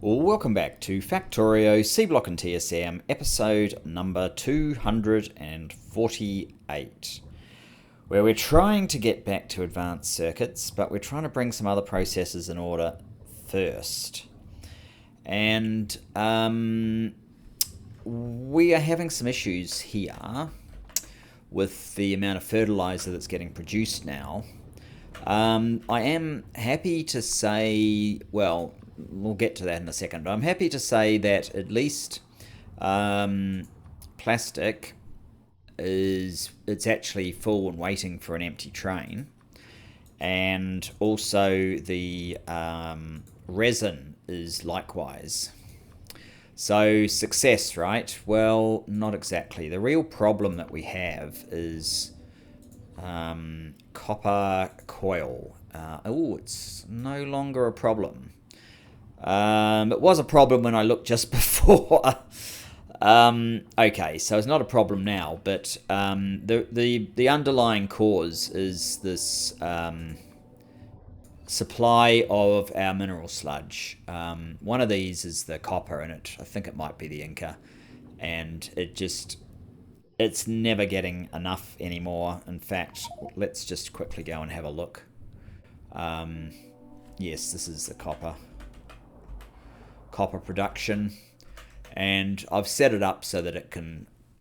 Welcome back to Factorio, Seablock TSM, episode number 248, where we're trying to get back to advanced circuits, but we're trying to bring some other processes in order first. And we are having some issues here with the amount of fertilizer that's getting produced now. I am happy to say, well, we'll get to that in a second, but I'm happy to say that at least plastic it's actually full and waiting for an empty train, and also the resin is likewise. So success, right? Well, not exactly. The real problem that we have is copper coil. It's no longer a problem. It was a problem when I looked just before. Okay, so it's not a problem now, but the underlying cause is this supply of our mineral sludge. One of these is the copper in it. I think it might be the Inca, and it's never getting enough anymore. In fact, let's just quickly go and have a look. Yes, this is the copper production, and I've set it up so that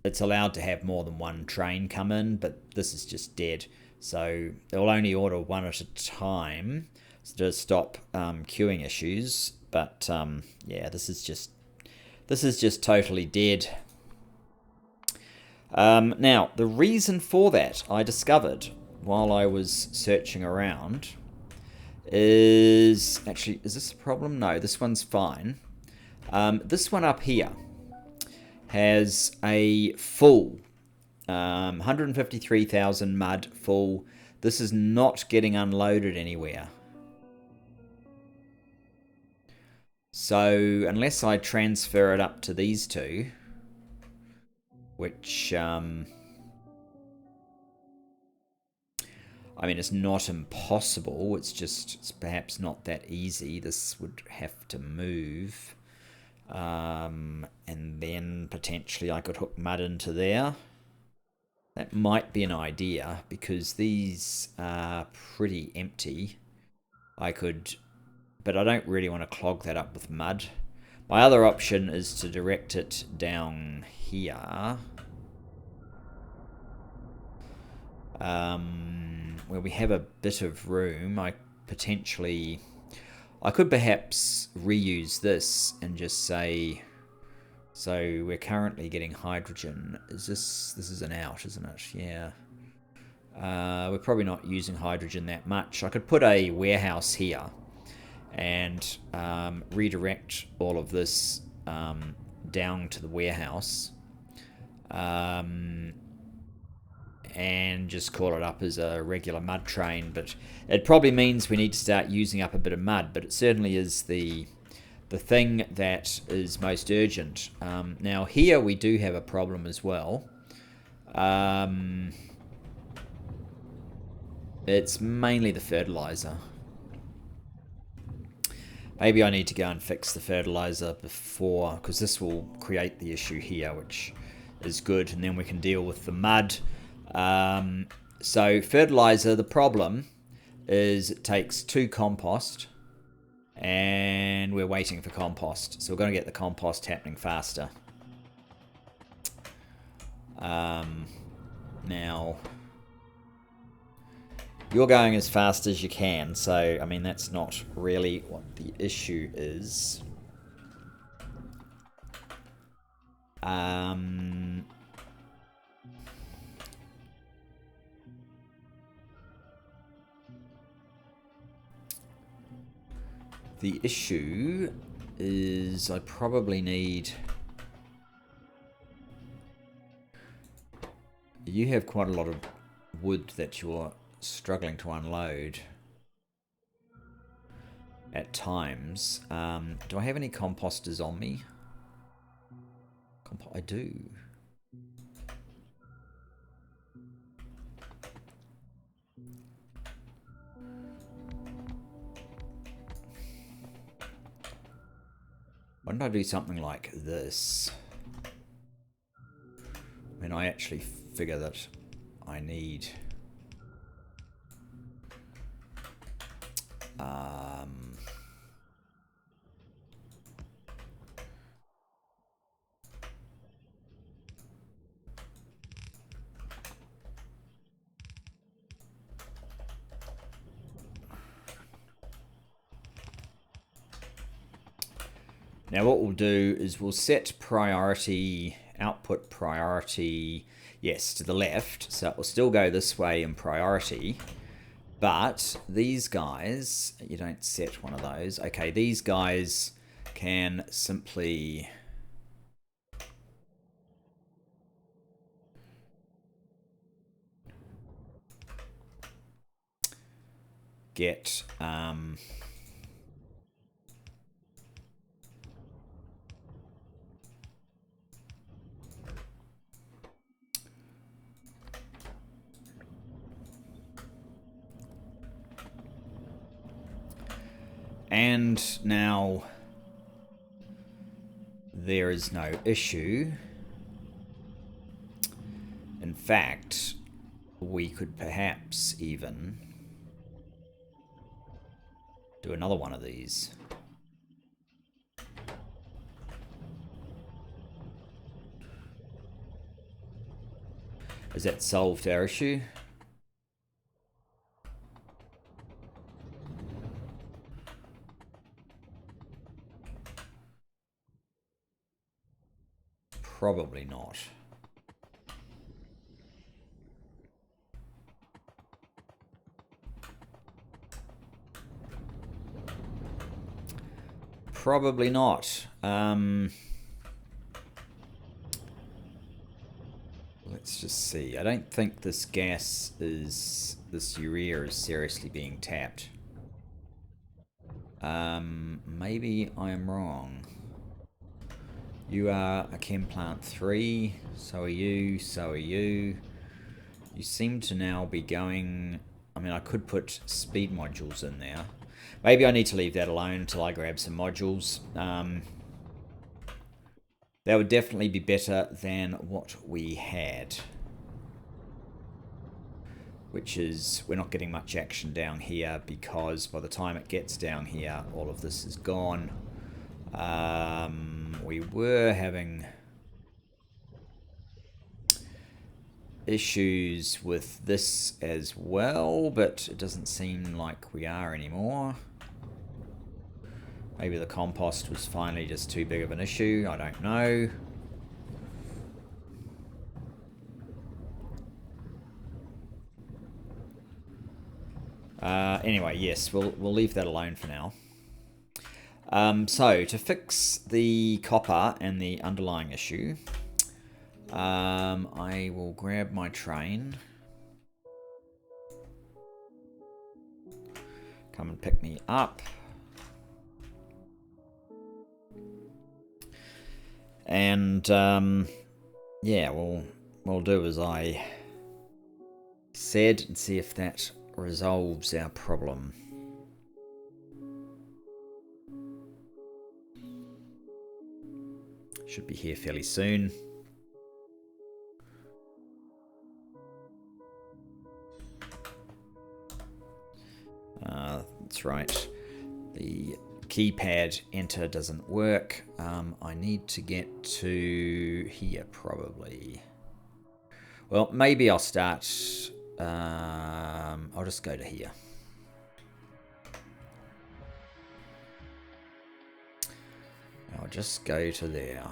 it's allowed to have more than one train come in, but this is just dead, so they'll only order one at a time to stop queuing issues. But yeah, this is just totally dead. Now, the reason for that I discovered while I was searching around is this a problem? No, this one's fine. This one up here has a full 153,000 mud full. This is not getting unloaded anywhere. So unless I transfer it up to these two, which I mean, it's not impossible, it's perhaps not that easy. This would have to move. And then potentially I could hook mud into there. That might be an idea, because these are pretty empty. But I don't really want to clog that up with mud. My other option is to direct it down here. Where we have a bit of room. I could perhaps reuse this and just say, so we're currently getting hydrogen. This is an out, isn't it? Yeah. We're probably not using hydrogen that much. I could put a warehouse here and redirect all of this down to the warehouse. And just call it up as a regular mud train, but it probably means we need to start using up a bit of mud, but it certainly is the thing that is most urgent. Now here we do have a problem as well. It's mainly the fertilizer. Maybe I need to go and fix the fertilizer before, because this will create the issue here, which is good, and then we can deal with the mud. So fertilizer, the problem is it takes 2 compost, and we're waiting for compost, so we're going to get the compost happening faster. Now you're going as fast as you can, so I mean, that's not really what the issue is. The issue is I probably need... You have quite a lot of wood that you're struggling to unload at times. Do I have any composters on me? I do. Why don't I do something like this? I mean, I actually figure that I need... Now what we'll do is we'll set priority, output priority, yes, to the left. So it will still go this way in priority. But these guys, you don't set one of those. Okay, these guys can simply... get... and now there is no issue. In fact, we could perhaps even do another one of these. Has that solved our issue? Probably not. Probably not. Let's just see. I don't think this gas is... this urea is seriously being tapped. Maybe I am wrong. You are a chem plant 3. So are you. So are you. You seem to now be going... I mean, I could put speed modules in there. Maybe I need to leave that alone until I grab some modules. That would definitely be better than what we had. Which is, we're not getting much action down here because by the time it gets down here, all of this is gone. We were having issues with this as well, but it doesn't seem like we are anymore. Maybe the compost was finally just too big of an issue. I don't know. Anyway, yes, we'll leave that alone for now. So, to fix the copper and the underlying issue, I will grab my train. Come and pick me up. And, yeah, we'll do as I said and see if that resolves our problem. Should be here fairly soon. That's right. The keypad enter doesn't work. I need to get to here probably. Well, maybe I'll start. I'll just go to here. I'll just go to there.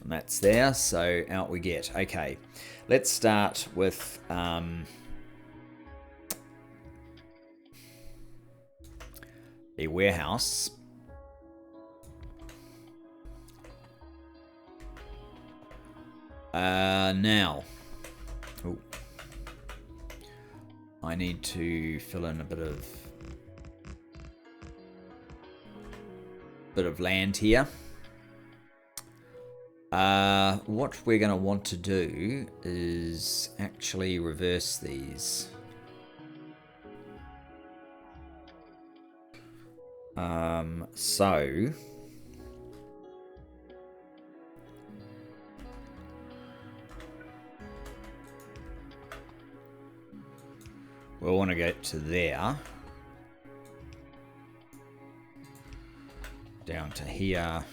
And that's there, so out we get. Okay, let's start with a warehouse. Now, ooh, I need to fill in a bit of land here. What we're going to want to do is actually reverse these. So we'll want to get to there, down to here,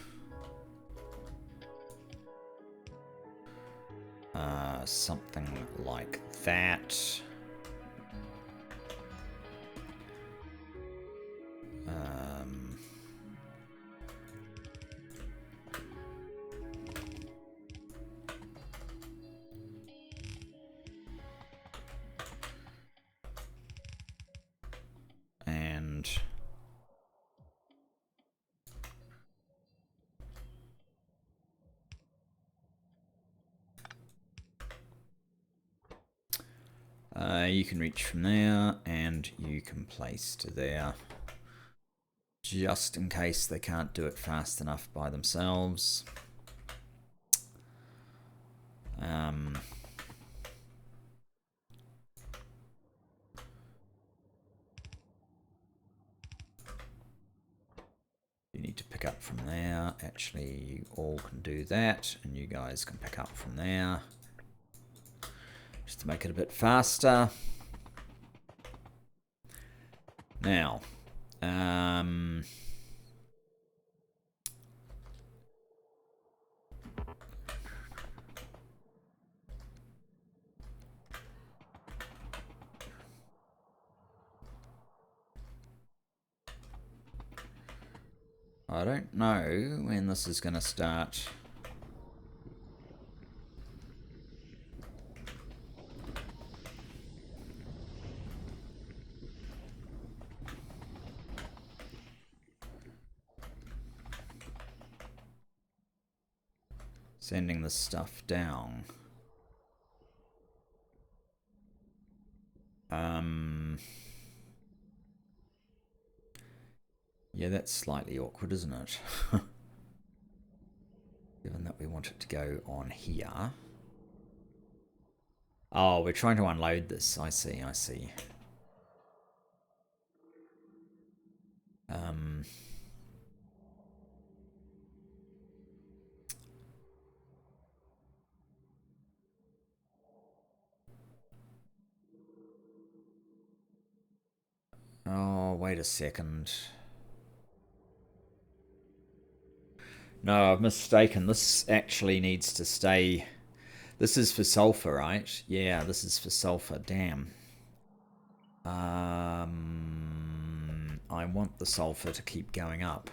something like that. And you can reach from there, and you can place to there, just in case they can't do it fast enough by themselves. You need to pick up from there. Actually, you all can do that, and you guys can pick up from there. Just to make it a bit faster. Now, I don't know when this is going to start. Sending this stuff down. Yeah, that's slightly awkward, isn't it? Given that we want it to go on here. Oh, we're trying to unload this. I see, I see. Oh, wait a second. No, I've mistaken. This actually needs to stay. This is for sulfur, right? Yeah, this is for sulfur. Damn. I want the sulfur to keep going up.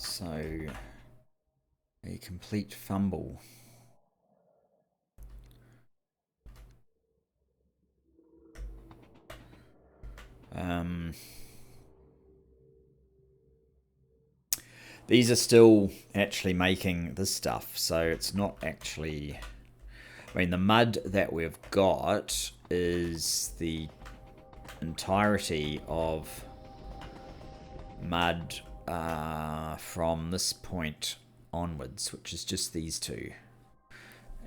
So, a complete fumble. These are still actually making this stuff, so it's not actually... I mean, the mud that we've got is the entirety of mud from this point onwards, which is just these two.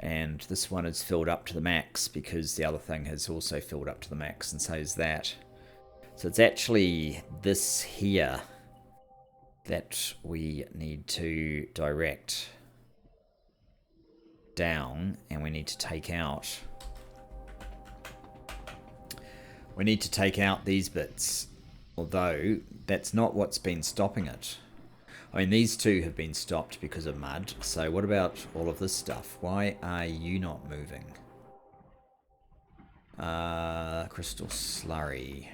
And this one is filled up to the max because the other thing has also filled up to the max, and so is that. So it's actually this here that we need to direct down, and we need to take out. We need to take out these bits, although that's not what's been stopping it. I mean, these two have been stopped because of mud, so what about all of this stuff? Why are you not moving? Crystal slurry.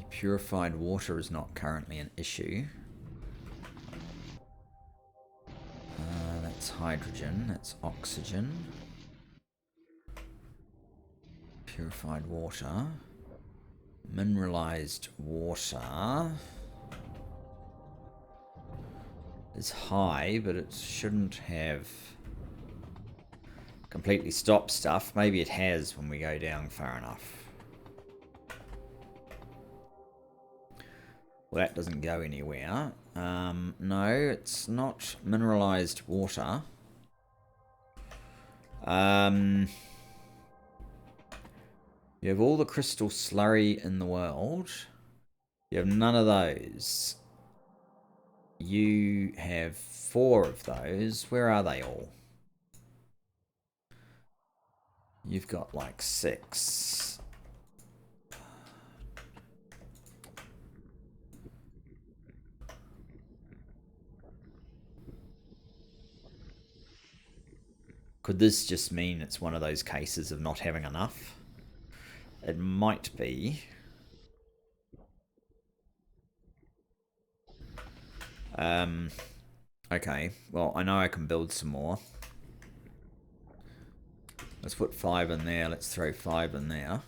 Purified water is not currently an issue. That's hydrogen, that's oxygen. Purified water. Mineralized water is high, but it shouldn't have completely stopped stuff. Maybe it has when we go down far enough. Well, that doesn't go anywhere. No, it's not mineralized water. You have all the crystal slurry in the world. You have none of those. You have 4 of those. Where are they all? You've got like 6. Could this just mean it's one of those cases of not having enough? It might be. Okay, well, I know I can build some more. Let's put 5 in there. Let's throw 5 in there.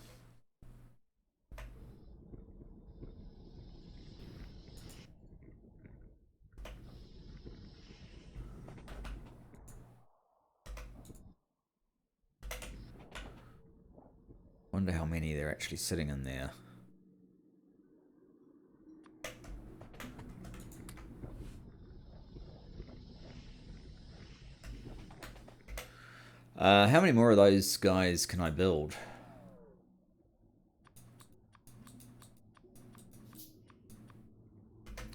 Wonder how many they're actually sitting in there. How many more of those guys can I build?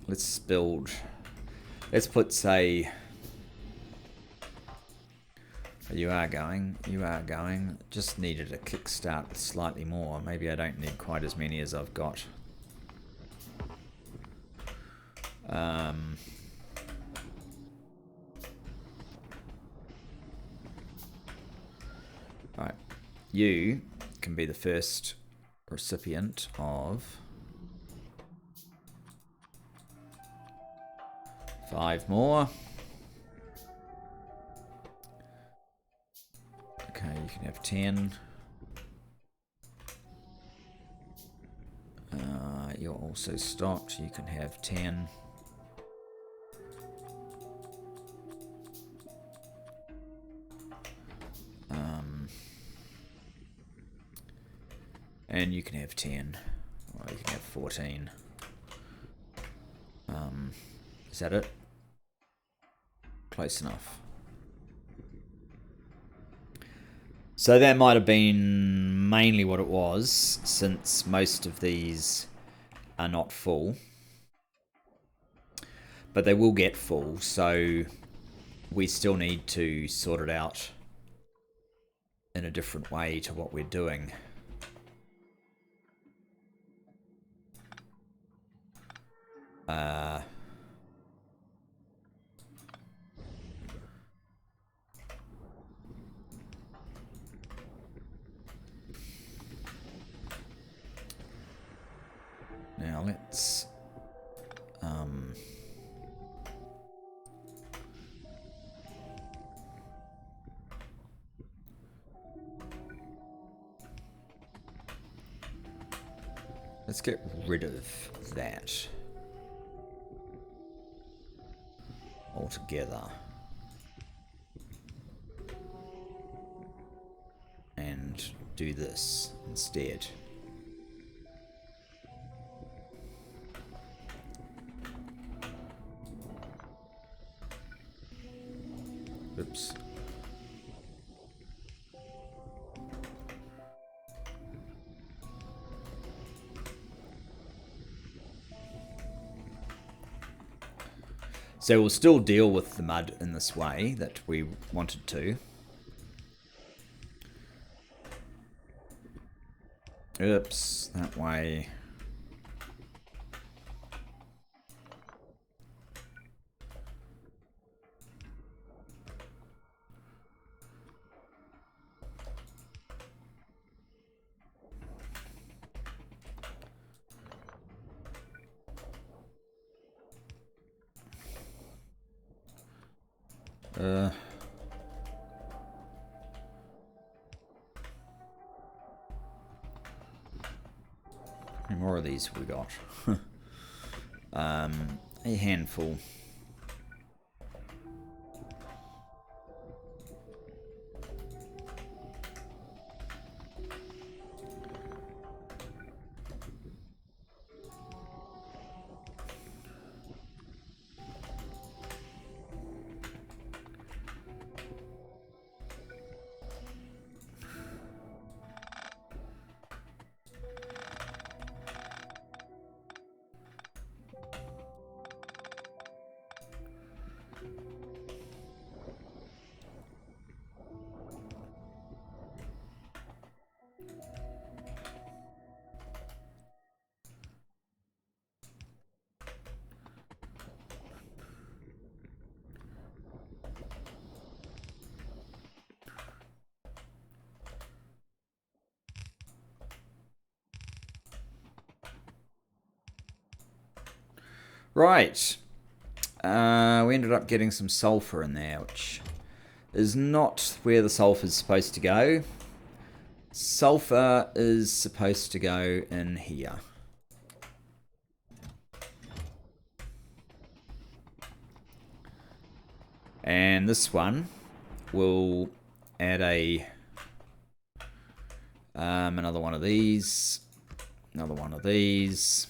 Let's build... Let's put, say... You are going. You are going. Just needed a kickstart with slightly more. Maybe I don't need quite as many as I've got. Right. You can be the first recipient of 5 more. Okay, you can have 10. You're also stopped. You can have 10. And you can have 10. Or you can have 14. Is that it? Close enough. So that might have been mainly what it was, since most of these are not full. But they will get full, so we still need to sort it out in a different way to what we're doing. Now let's get rid of that altogether and do this instead. Oops. So we'll still deal with the mud in this way that we wanted to. Oops, that way. How many more of these have we got? A handful. Right. We ended up getting some sulfur in there, which is not where the sulfur is supposed to go. Sulfur is supposed to go in here. And this one will add a another one of these, another one of these.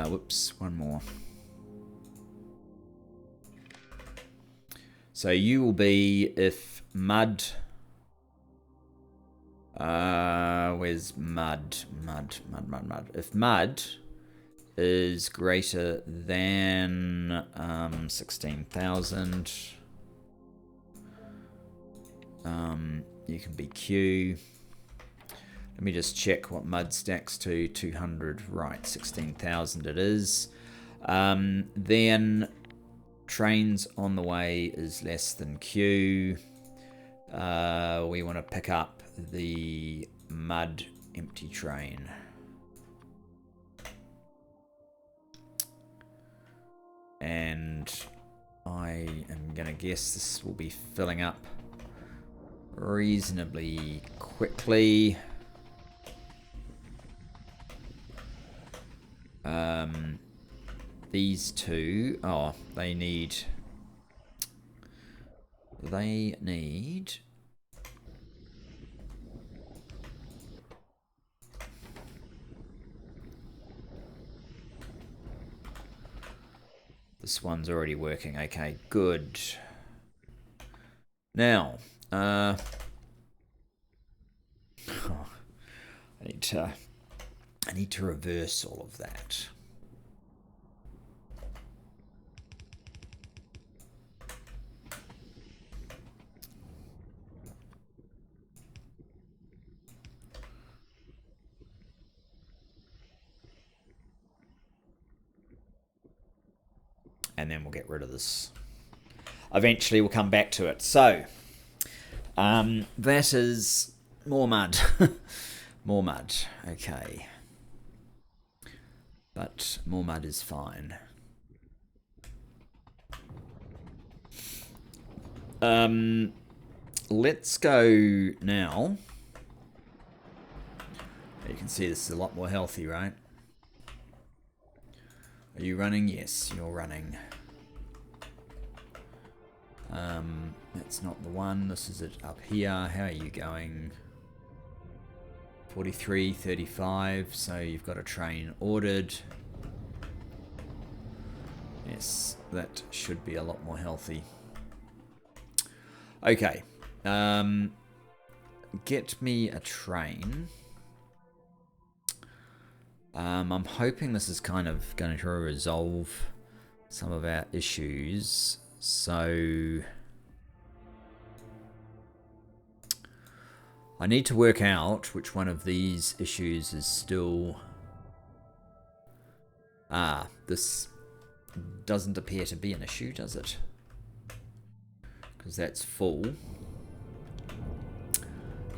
Whoops, one more. So you will be if mud. Where's mud? Mud. If mud is greater than 16,000, you can be Q. Let me just check what mud stacks to. 200, right, 16,000 it is. Then trains on the way is less than Q. We want to pick up the mud empty train. And I am going to guess this will be filling up reasonably quickly. These two, they need this one's already working. Okay, good. Now, I need to reverse all of that. And then we'll get rid of this. Eventually we'll come back to it. So, that is more mud. More mud. Okay. But more mud is fine. Let's go now. You can see this is a lot more healthy, right? Are you running? Yes, you're running. That's not the one. This is it up here. How are you going? 43, 35. So you've got a train ordered. Yes, that should be a lot more healthy. Okay. Get me a train. I'm hoping this is kind of going to resolve some of our issues. So I need to work out which one of these issues is still... this doesn't appear to be an issue, does it? Because that's full.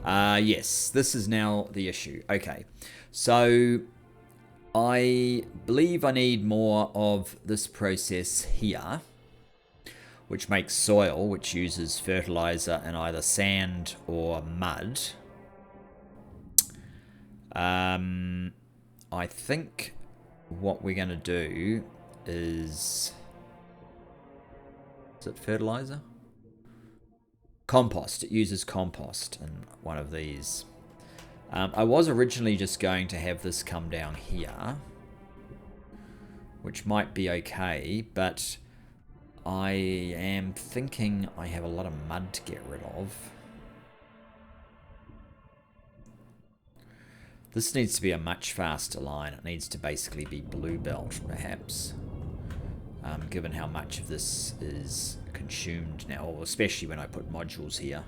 Yes, this is now the issue. Okay, so I believe I need more of this process here, which makes soil, which uses fertilizer in either sand or mud. I think what we're going to do is it fertilizer? Compost. It uses compost in one of these. I was originally just going to have this come down here, which might be okay, but I am thinking I have a lot of mud to get rid of. This needs to be a much faster line. It needs to basically be blue belt, perhaps. Given how much of this is consumed now, especially when I put modules here.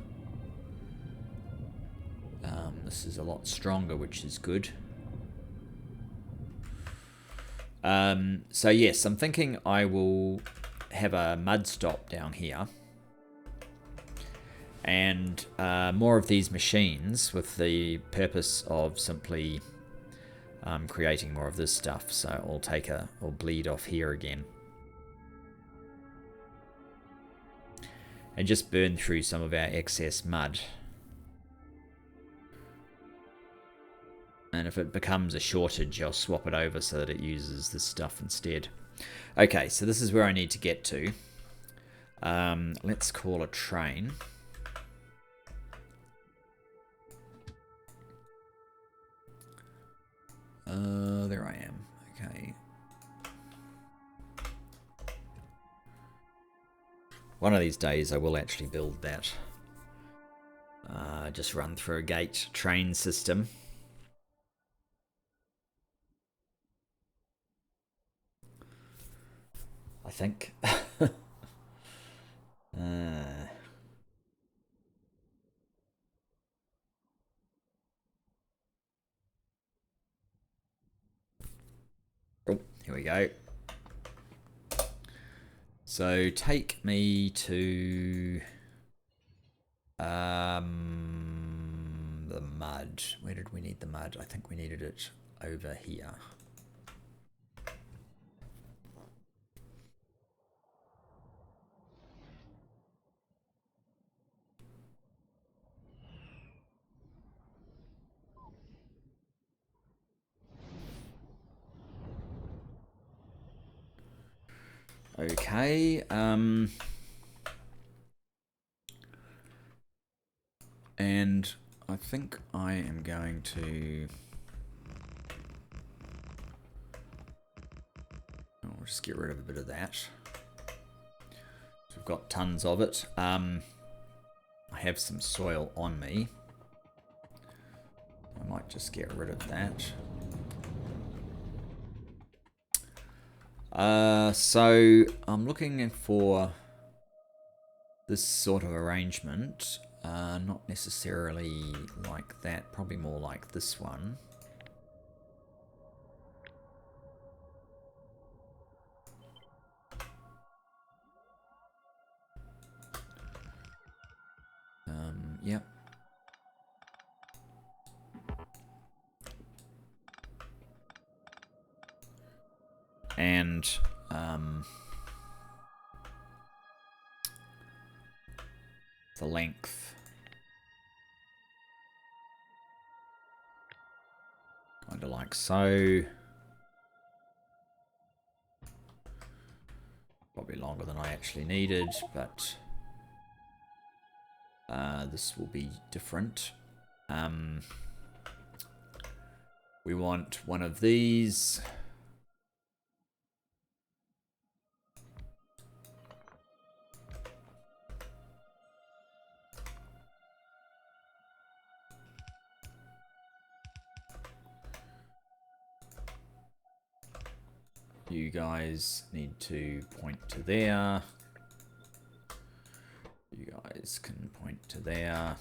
This is a lot stronger, which is good. So yes, I'm thinking I will have a mud stop down here. And more of these machines with the purpose of simply creating more of this stuff. So I'll bleed off here again. And just burn through some of our excess mud. And if it becomes a shortage, I'll swap it over so that it uses this stuff instead. Okay, so this is where I need to get to. Let's call a train. There I am. Okay. One of these days I will actually build that. Just run through a gate train system. I think. Oh, here we go. So take me to the mud. Where did we need the mud? I think we needed it over here. Okay, and I think I am going to... I'll just get rid of a bit of that. So we've got tons of it. I have some soil on me. I might just get rid of that. So I'm looking for this sort of arrangement. Not necessarily like that, probably more like this one. Yep. And the length. Kind of like so. Probably longer than I actually needed, but this will be different. We want one of these. You guys need to point to there. You guys can point to there.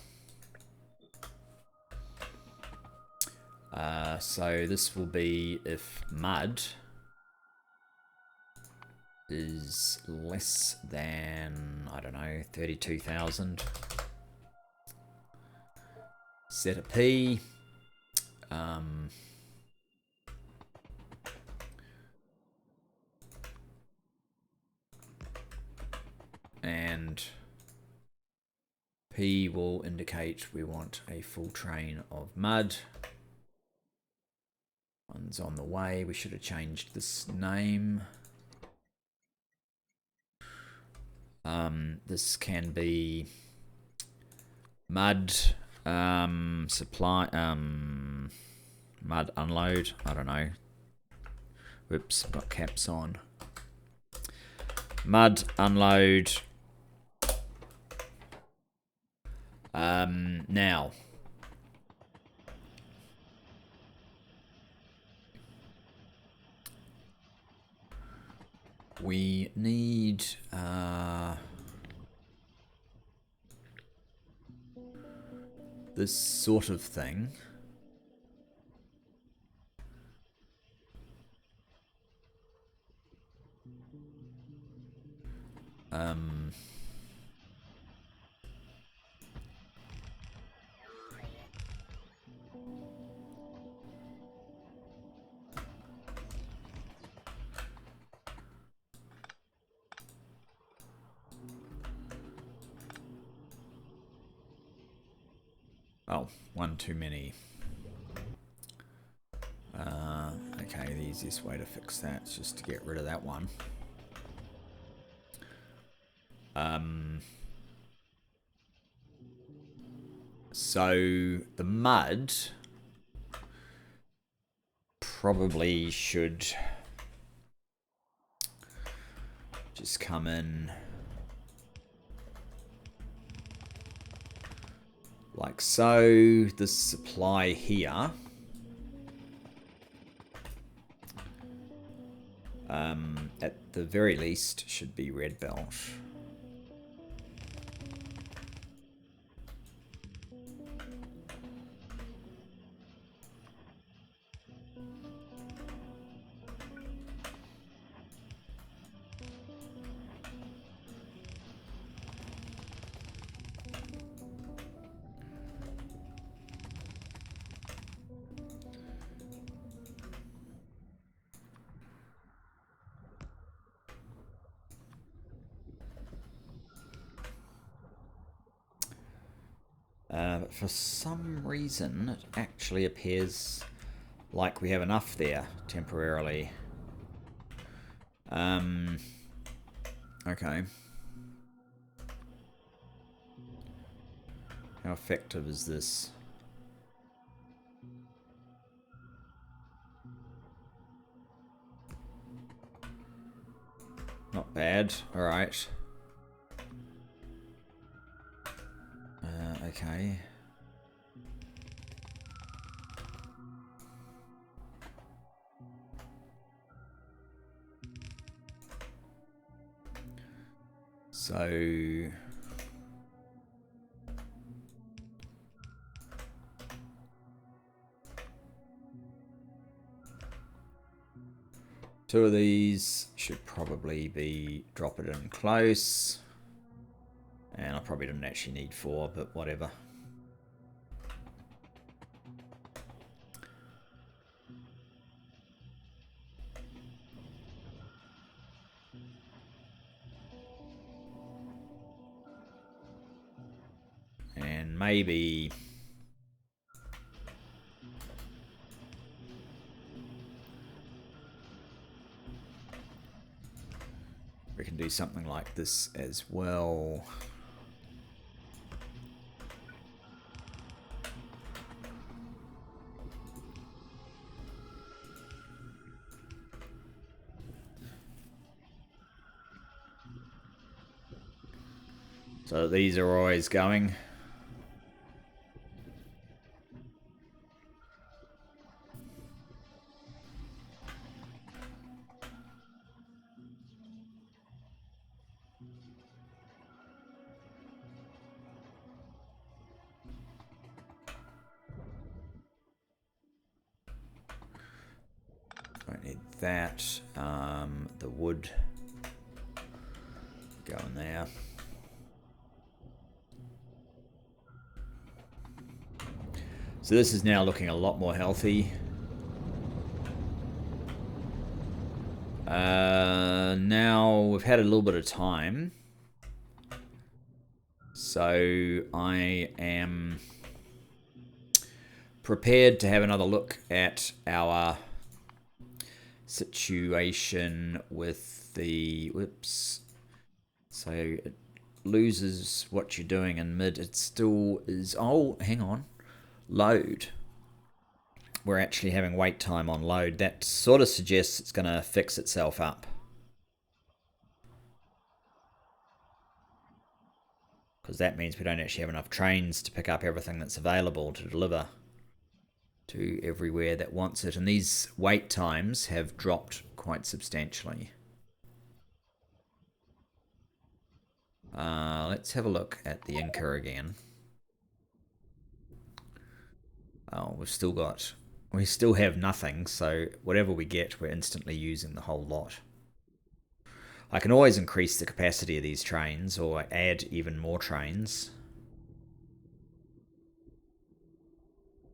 So this will be if mud is less than, I don't know, 32,000. set a P. And P will indicate we want a full train of mud. One's on the way. We should have changed this name. This can be mud supply, mud unload. I don't know. Whoops, got caps on. Mud unload. Now. We need this sort of thing. Oh, one too many. Okay, the easiest way to fix that is just to get rid of that one. So the mud probably should just come in like so. This supply here at the very least should be red belt. But for some reason, it actually appears like we have enough there temporarily. Okay. How effective is this? Not bad. All right. Okay. So two of these should probably be drop it in close. And I probably didn't actually need 4, but whatever. And maybe we can do something like this as well. So these are always going. Don't need that. The wood going there. So this is now looking a lot more healthy. Now we've had a little bit of time. So I am prepared to have another look at our situation with the... Whoops. So it loses what you're doing in mid. It still is... Oh, hang on. Load. We're actually having wait time on load. That sort of suggests it's going to fix itself up. Because that means we don't actually have enough trains to pick up everything that's available to deliver to everywhere that wants it. And these wait times have dropped quite substantially. Let's have a look at the Inca again. Oh, we still have nothing, so whatever we get, we're instantly using the whole lot. I can always increase the capacity of these trains or add even more trains.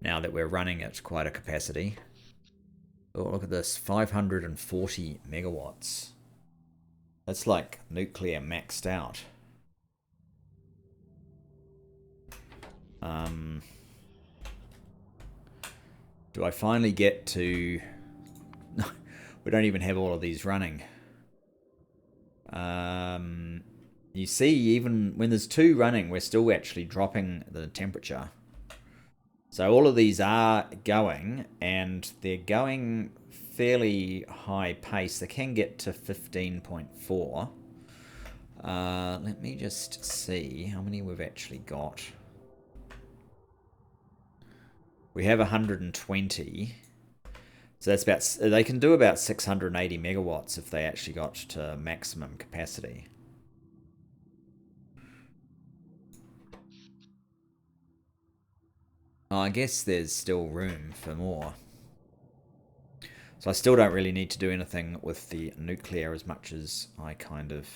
Now that we're running at quite a capacity. Oh, look at this, 540 megawatts. That's like nuclear maxed out. Do I finally get to... No, we don't even have all of these running. You see, even when there's 2 running, we're still actually dropping the temperature. So all of these are going, and they're going fairly high pace. They can get to 15.4. Let me just see how many we've actually got. We have 120. So that's about... They can do about 680 megawatts if they actually got to maximum capacity. I guess there's still room for more. So I still don't really need to do anything with the nuclear as much as I kind of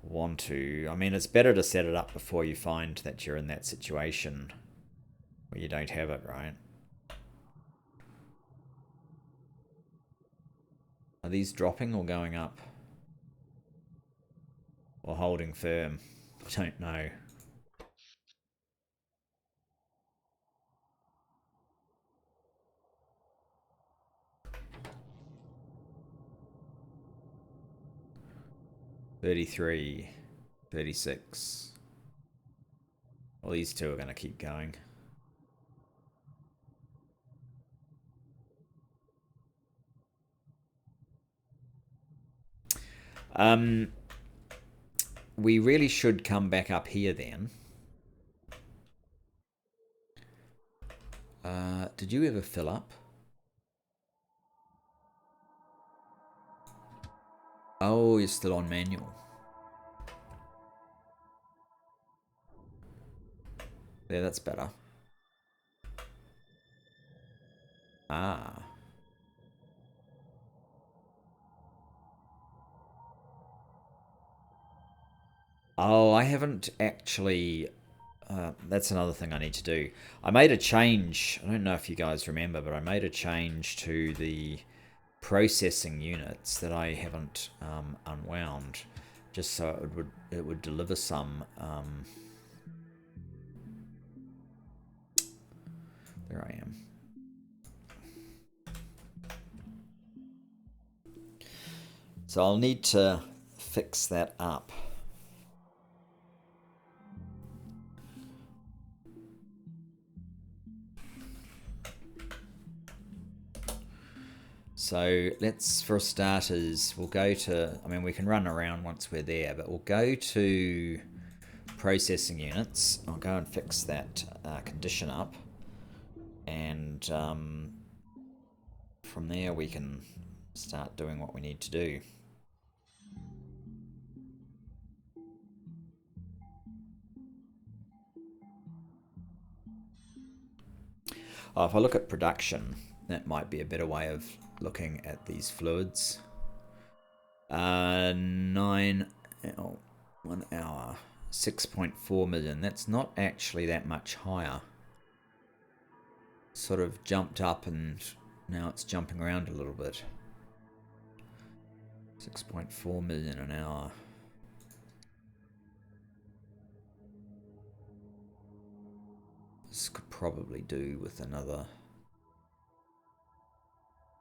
want to. I mean, it's better to set it up before you find that you're in that situation where you don't have it, right? Are these dropping or going up? Or holding firm? I don't know. $33, $36. Well, these two are going to keep going. We really should come back up here then. Did you ever fill up? Oh, you're still on manual. Yeah, that's better. Ah. Oh, I haven't actually... that's another thing I need to do. I made a change. I don't know if you guys remember, but I made a change to the processing units that I haven't unwound, just so it would deliver some. There I am. So I'll need to fix that up. So let's, for starters, we'll go to, I mean, we can run around once we're there, but we'll go to processing units. I'll go and fix that condition up. And from there we can start doing what we need to do. Oh, if I look at production, that might be a better way of looking at these fluids. 1 hour, 6.4 million. That's not actually that much higher. sort of jumped up and now it's jumping around a little bit. 6.4 million an hour. This could probably do with another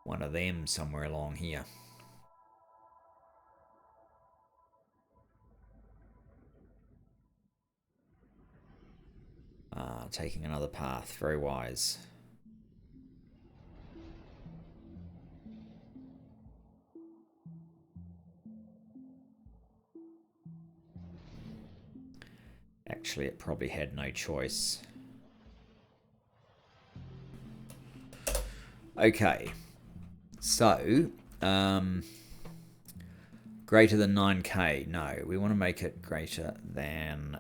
one of them somewhere along here. Taking another path, very wise. Actually, it probably had no choice. Okay, so greater than 9k. No, we want to make it greater than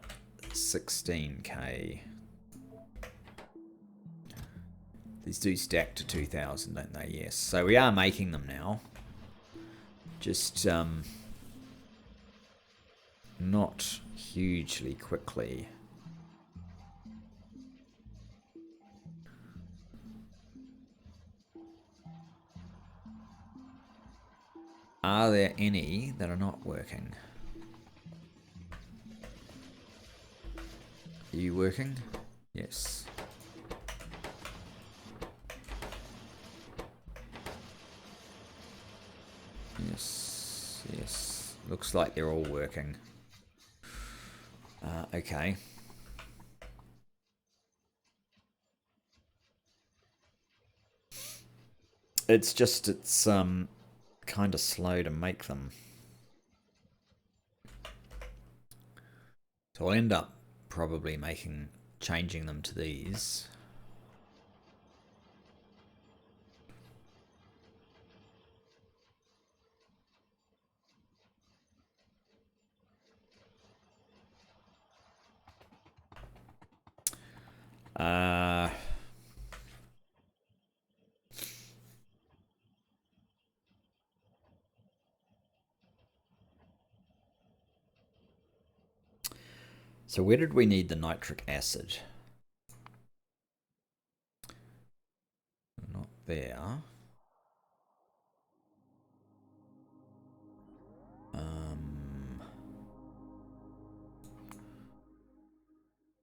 16k. These do stack to 2,000, don't they? Yes. So we are making them now. Just not hugely quickly. Are there any that are not working? Are you working? Yes. Yes, yes. Looks like they're all working. Okay. It's just, it's kind of slow to make them. So I'll end up probably changing them to these. So where did we need the nitric acid? Not there.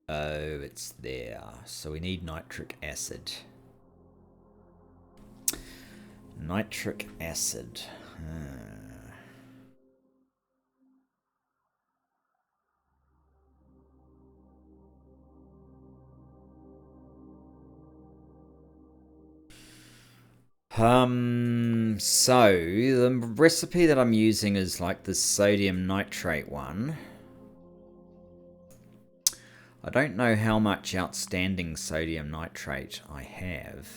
Oh, it's there. So we need nitric acid. Nitric acid. So the recipe that I'm using is like the sodium nitrate one. I don't know how much outstanding sodium nitrate I have.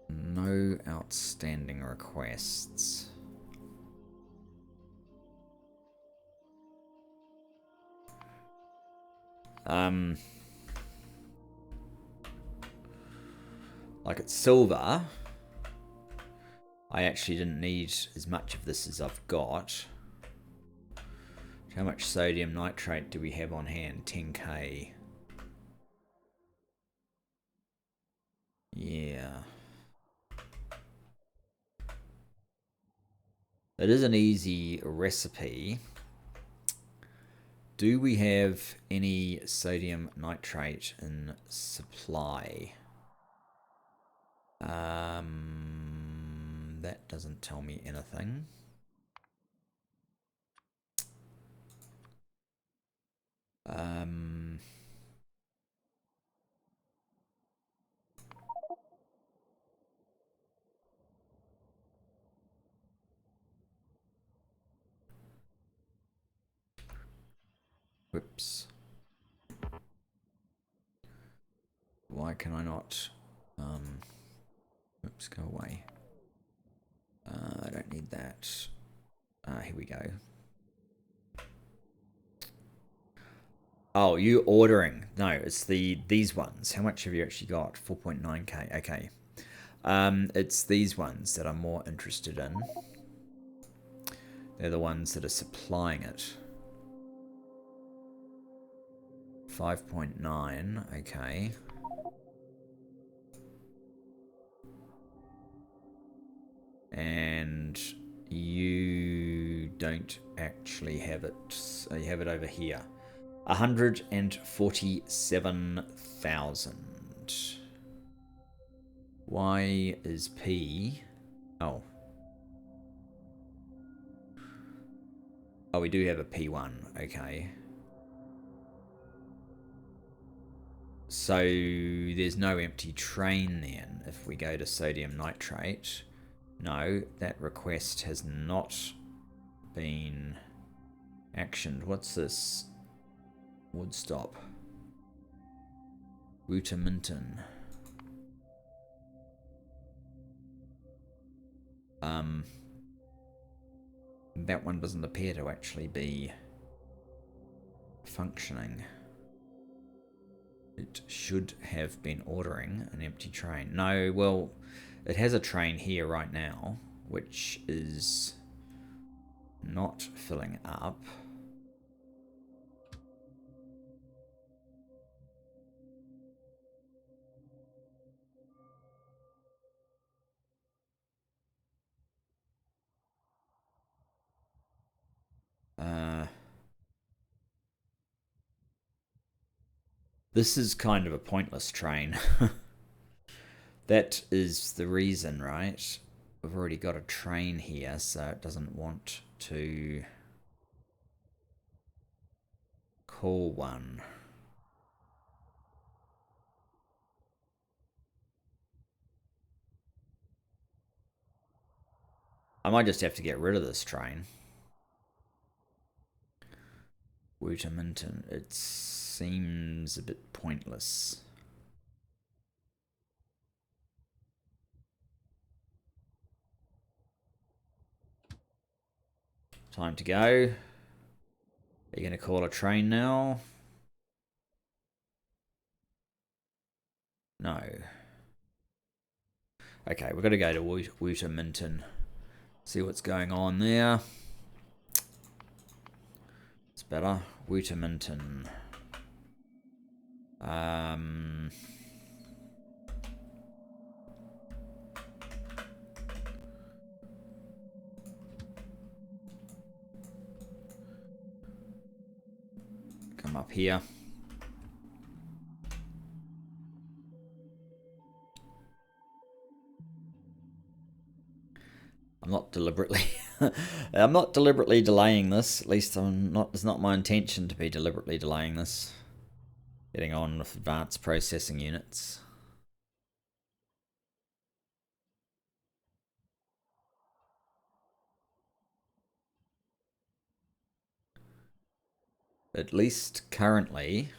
No outstanding requests. Like it's silver. I actually didn't need as much of this as I've got. How much sodium nitrate do we have on hand? 10k. Yeah. It is an easy recipe. Do we have any sodium nitrate in supply? That doesn't tell me anything. Whoops. Why can I not? Oops, go away. I don't need that. Here we go. Oh, you ordering? No, it's these ones. How much have you actually got? 4.9k. Okay. It's these ones that I'm more interested in. They're the ones that are supplying it. 5.9, okay. And you don't actually have it. So you have it over here. 147,000. Y is P. Oh. Oh, we do have a P1. Okay. So there's no empty train then if we go to sodium nitrate. No, that request has not been actioned. What's this? Woodstop. Wooterminton. That one doesn't appear to actually be functioning. It should have been ordering an empty train. No, well, it has a train here right now, which is not filling up. This is kind of a pointless train. That is the reason, right? We've already got a train here, so it doesn't want to call one. I might just have to get rid of this train. Wooterminton. It seems a bit pointless. Time to go. Are you going to call a train now? No. Okay, we've got to go to Wooterminton. See what's going on there. It's better. Wooterminton. Come up here. I'm not deliberately delaying this. At least it's not my intention to be deliberately delaying this. Getting on with advanced processing units. At least currently,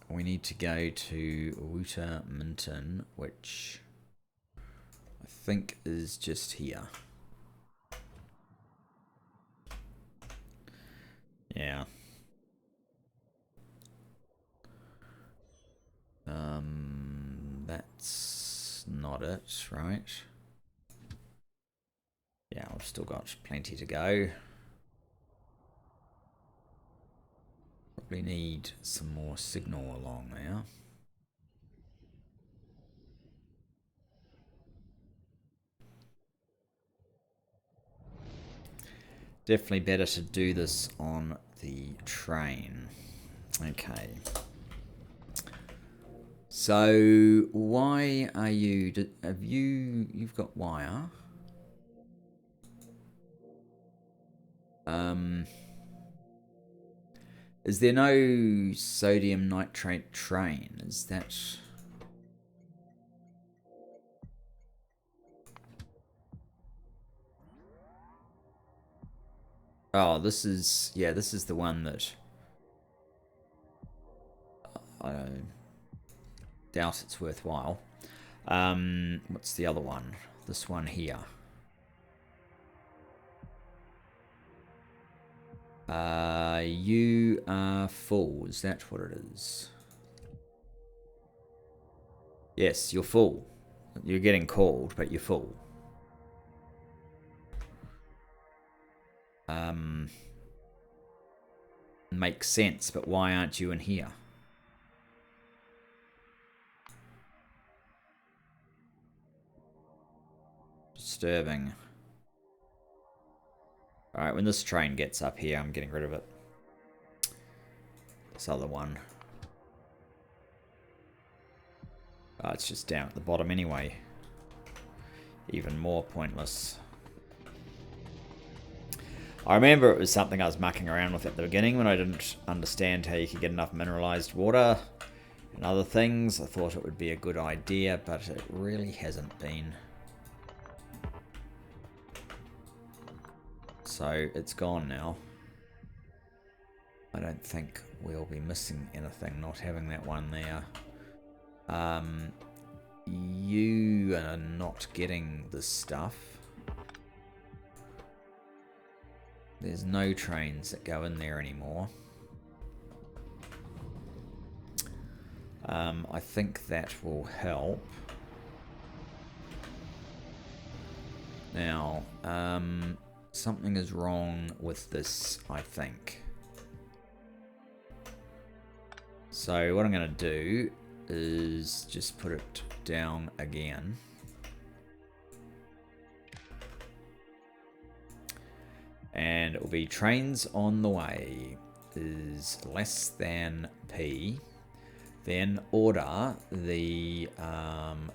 we need to go to Wooterminton, which I think is just here. Yeah. That's not it, right? Yeah, I've still got plenty to go. Probably need some more signal along there. Definitely better to do this on the train. Okay. So why are you? You've got wire? Is there no sodium nitrate train? Is that? Oh, this is the one that I doubt it's worthwhile. What's the other one? This one here. You are full. Is that what it is? Yes, you're full. You're getting called, but you're full. Makes sense, but why aren't you in here? Disturbing. Alright, when this train gets up here, I'm getting rid of it. This other one. Oh, it's just down at the bottom anyway. Even more pointless. I remember it was something I was mucking around with at the beginning when I didn't understand how you could get enough mineralized water and other things. I thought it would be a good idea, but it really hasn't been. So it's gone now. I don't think we'll be missing anything not having that one there. You are not getting this stuff. There's no trains that go in there anymore. I think that will help. Now, something is wrong with this, I think. So what I'm going to do is just put it down again. And it will be trains on the way is less than P. Then order the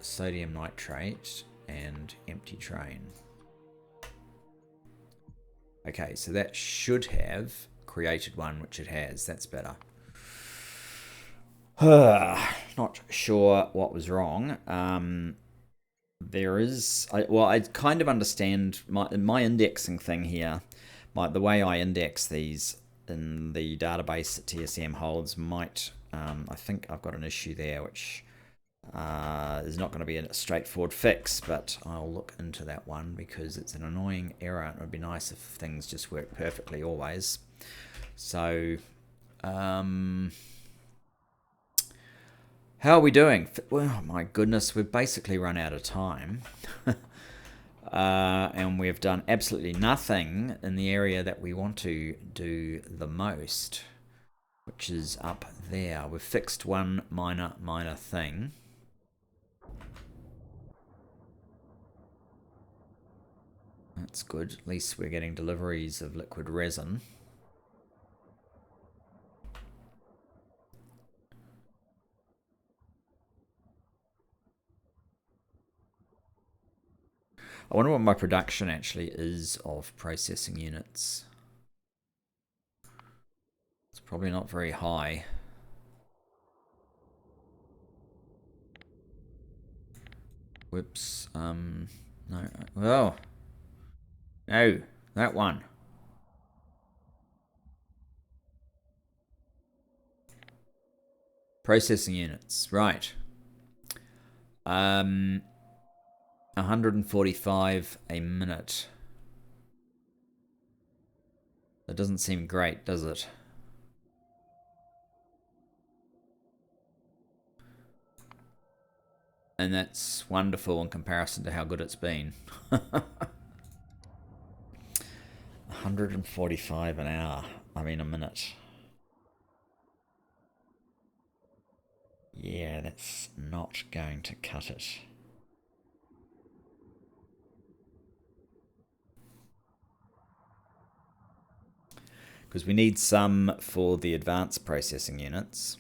sodium nitrate and empty train. Okay, so that should have created one, which it has. That's better. Not sure what was wrong. There is... I kind of understand my indexing thing here. The way I index these in the database that TSM holds might... I think I've got an issue there, which is not going to be a straightforward fix, but I'll look into that one because it's an annoying error. And it would be nice if things just work perfectly always. So, how are we doing? Well, my goodness, we've basically run out of time. And we've done absolutely nothing in the area that we want to do the most, which is up there. We've fixed one minor thing. That's good. At least we're getting deliveries of liquid resin. I wonder what my production actually is of processing units. It's probably not very high. Whoops. No. Oh. No. That one. Processing units. Right. 145 a minute. That doesn't seem great, does it? And that's wonderful in comparison to how good it's been. 145 an hour. I mean a minute. Yeah, that's not going to cut it. Because we need some for the advanced processing units.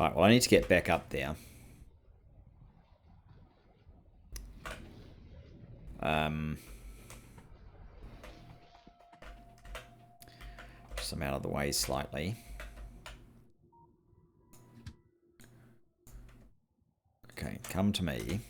Alright, well I need to get back up there. Just I'm out of the way slightly. Okay, come to me.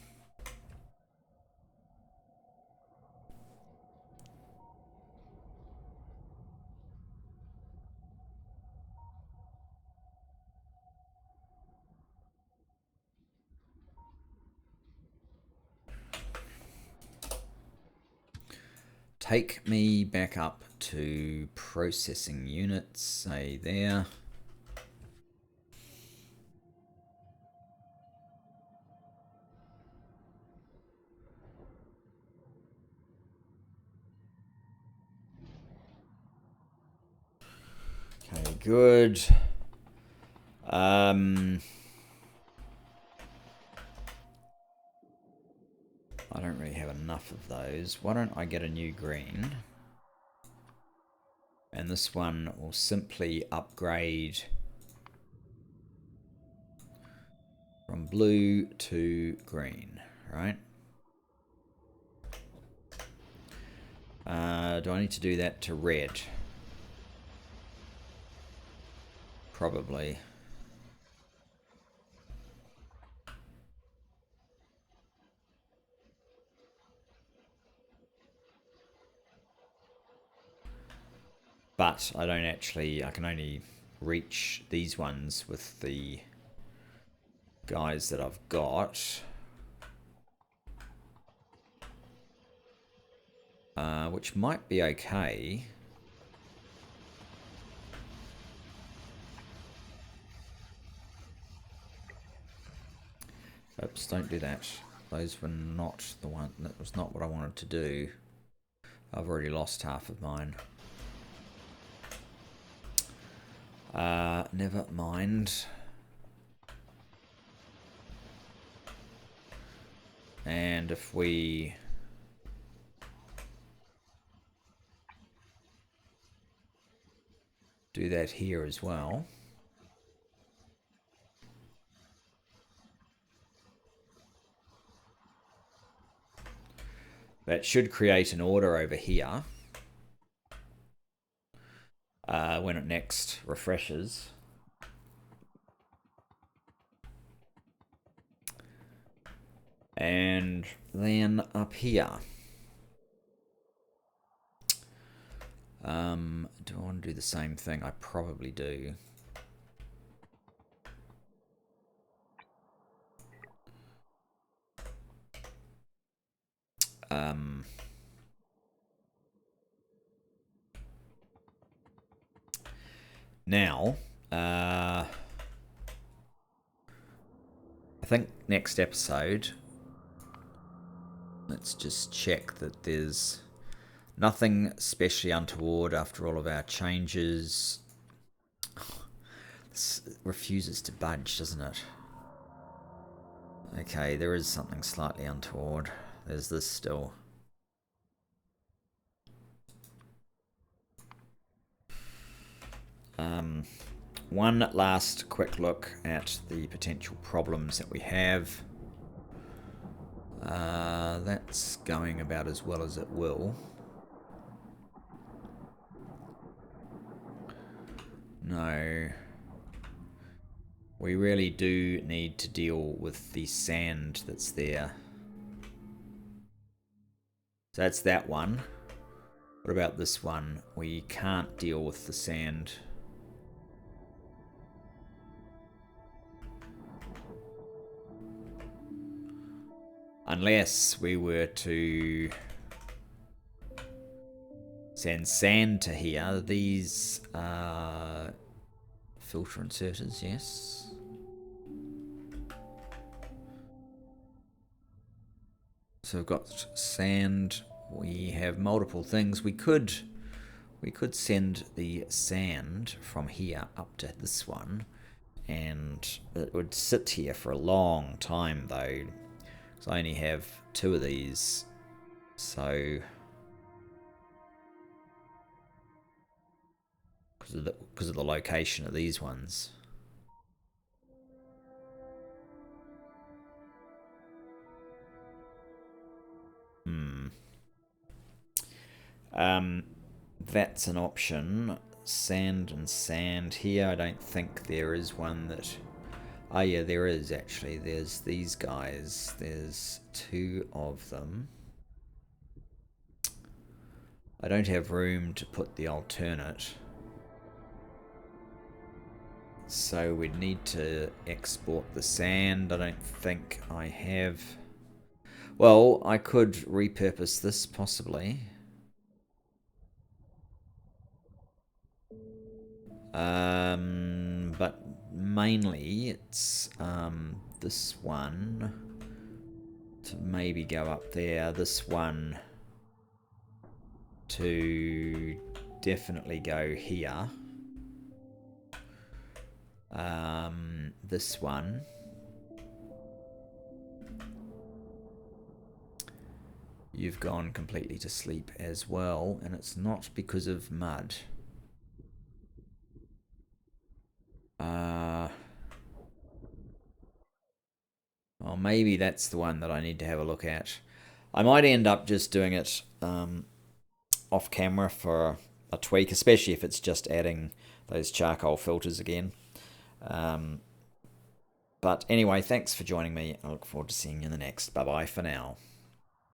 take me back up to processing units, say there. Okay, good. I don't really have enough of those. Why don't I get a new green? And this one will simply upgrade from blue to green, right? Do I need to do that to red? Probably. But I don't actually, I can only reach these ones with the guys that I've got. Which might be okay. Oops, don't do that. Those were not the one, that was not what I wanted to do. I've already lost half of mine. Never mind. And if we do that here as well. That should create an order over here when it next refreshes. And then up here. Do I want to do the same thing? I probably do. Now, I think next episode, let's just check that there's nothing especially untoward after all of our changes. This refuses to budge, doesn't it? Okay, there is something slightly untoward. There's this still. One last quick look at the potential problems that we have. That's going about as well as it will. No. We really do need to deal with the sand that's there. So that's that one. What about this one? We can't deal with the sand. Unless we were to send sand to here. These are filter inserters, yes. So we've got sand. We have multiple things. We could send the sand from here up to this one, and it would sit here for a long time though. So I only have 2 of these, so because of the location of these ones. That's an option. Sand and sand here. I don't think there is one that... Oh yeah, there is actually. There's these guys. There's 2 of them. I don't have room to put the alternate. So we'd need to export the sand. I don't think I have... Well, I could repurpose this possibly. But mainly it's this one to maybe go up there. This one to definitely go here. This one. You've gone completely to sleep as well, and it's not because of mud. Well, maybe that's the one that I need to have a look at. I might end up just doing it off camera for a tweak, especially if it's just adding those charcoal filters again. But anyway, thanks for joining me. I look forward to seeing you in the next. Bye bye for now.